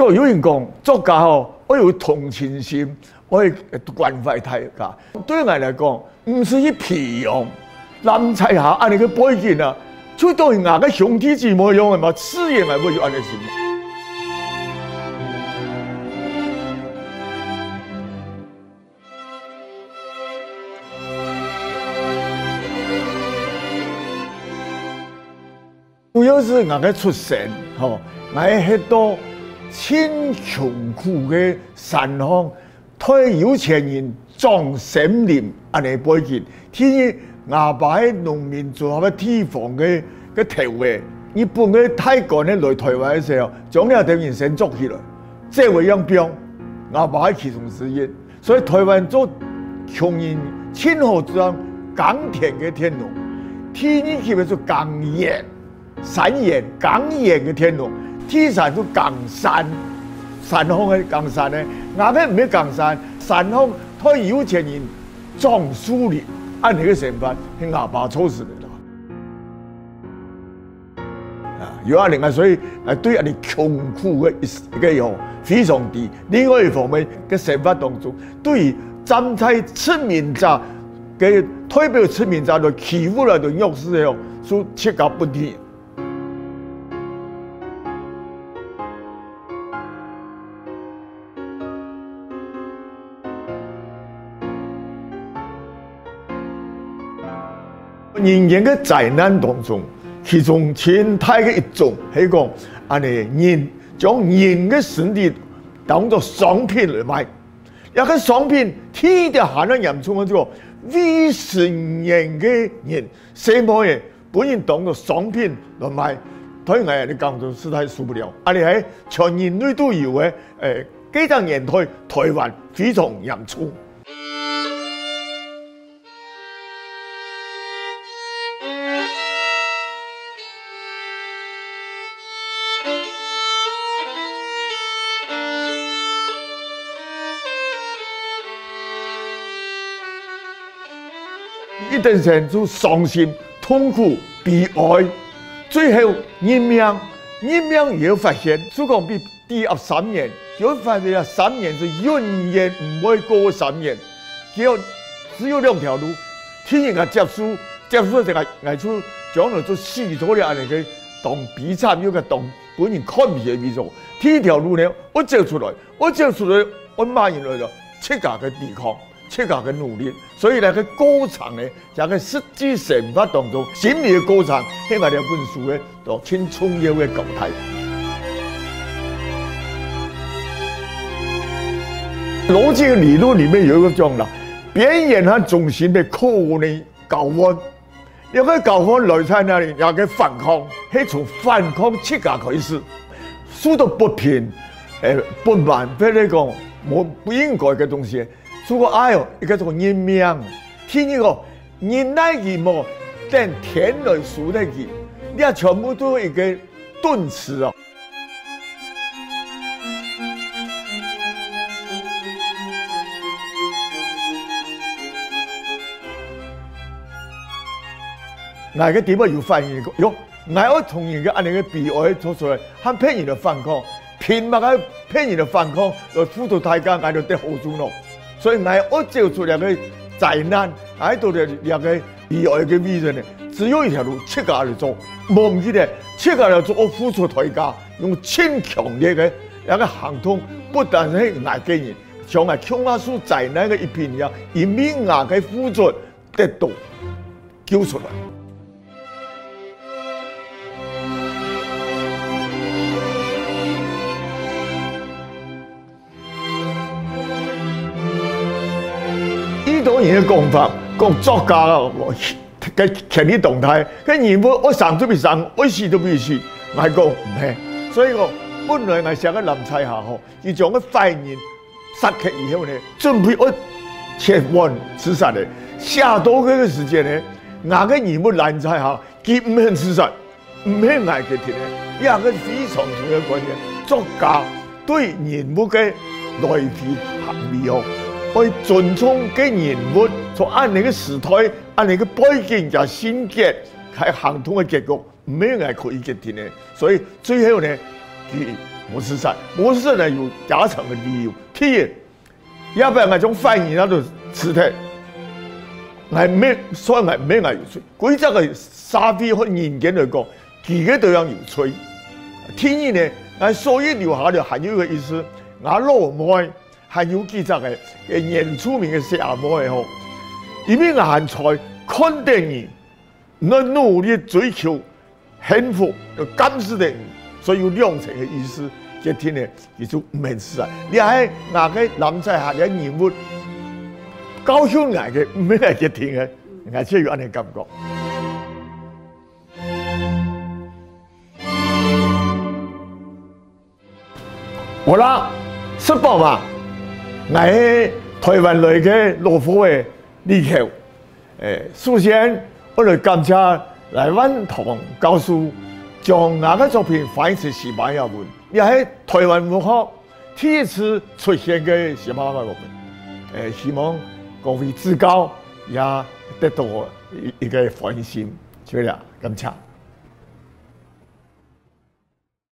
个有人讲作家吼，我有同情心，我会关怀大家。对我来讲，唔是去皮用南彩霞安尼个背景啊，就当然个兄弟姊妹样的嘛，事业嘛不就安尼是嘛。 主要是我个出身，吼，我迄多亲穷苦的山乡，退有钱人种森林安尼背景，天阿爸喺农民做下地方嘅头嘅，日本嘅太干咧来台湾嘅时候，将了等人先做起来，这为样标，阿爸喺其中之一，所以台湾做穷人亲好做耕田嘅天农，天呢叫做耕业。 山岩、岗岩嘅天龙，天山做岗山，山方嘅岗山咧，外边唔係岗山，山方推有錢人種樹林，按呢個成法係阿爸操持嚟啦。啊，有啊，另外所以對人哋窮苦嘅一個樣非常低。另外一方面嘅成法當中，對於站在出名者嘅代表出名者嚟欺負嚟到弱勢嘅，所切割不低。 人間嘅災難當中，其中前大嘅一種係講，安尼人將人嘅身體當作商品嚟賣，一個商品天條下咧嚴重嘅就未成年嘅人，什麼嘢本人當作商品嚟賣，對我哋講就實在受不了。安尼喺全人類都有嘅幾多年代台灣非常嚴重。 一定程度傷心、痛苦、悲哀，最後人命也要發現，如果比低壓3年，就發現3年是永遠唔會過3年，只有2條路，天人嘅接受就係藝術將來做死咗了，安尼個當比賽要個當本人看唔起嘅比賽，第一條路呢，我走出來，我馬上來咗，切格嘅抵抗。 切格嘅努力，所以咧佢歌唱咧，就喺實際生活當中，心理嘅歌唱，喺我哋本書咧，就挺重要嘅狀態。邏輯嘅理論裡面有一個講啦，表演和中心嘅可能教案，有個教案來在哪裡？有個反抗，係從反抗切格開始，輸到不平，不滿，譬如講冇不應該嘅東西。 如果哎呦，一個做人命，天呢個人來義麼？等天來數來義，你啊全部都一個頓詞哦。哪個地方有反應？喲，哪個同樣嘅安尼嘅悲哀做出來，和騙人的反抗，拼命嘅騙人的反抗，來輔導大家，挨到得好處咯。 所以我照出嚟嘅災難，喺度嘅兩個悲哀嘅วิ人呢，只有一條路，切格嚟做，冇唔記得切格嚟做，我付出代價，用超強烈嘅一個行動，不但係捱嘅人，像係強化出災難嘅一片樣，以免捱嘅付出得到救出來。 當然嘅講法，講作家嘅權力動態，佢人物我生都未生，我死都未死，我係講唔係。所以我本來我寫個南彩霞嗬，佢將個犯人殺佢以後呢，準備我前往自殺嘅，寫到嗰個時間呢，我個人物南彩霞佢唔肯自殺，唔肯捱佢條嘅，呢個非常重要嘅觀念。作家對人物嘅內皮含義哦。 我尊重嘅人物，從按你嘅時代、按你嘅背景加性格，係行通嘅結局，唔係係可以決定嘅。所以最後呢，佢模式赛，模式呢有加长的理由。第一，要不然那种翻译那种词体，係咩？所以係咩係有趣？規則嘅沙飛和人間來講，幾個都樣有趣。第二呢，我所以留下嚟還有一個意思，我老妹還有幾隻嘅原住民嘅社會吼，因為我才肯定你，我努力追求幸福，感受的，所以有兩層嘅意思。一天呢，佢就唔係事啊！你喺我嘅男仔下嘅人物。高雄來嘅唔係嚟嘅聽嘅，我只有安尼感覺。我啦，十八嘛，我係台灣來嘅羅浮嘅李球。首先我嚟感謝來灣堂教授將我嘅作品翻譯成西班牙文，也係台灣文學第一次出現嘅西班牙文。希望各位指教也得到一個歡心，就係咁，感謝。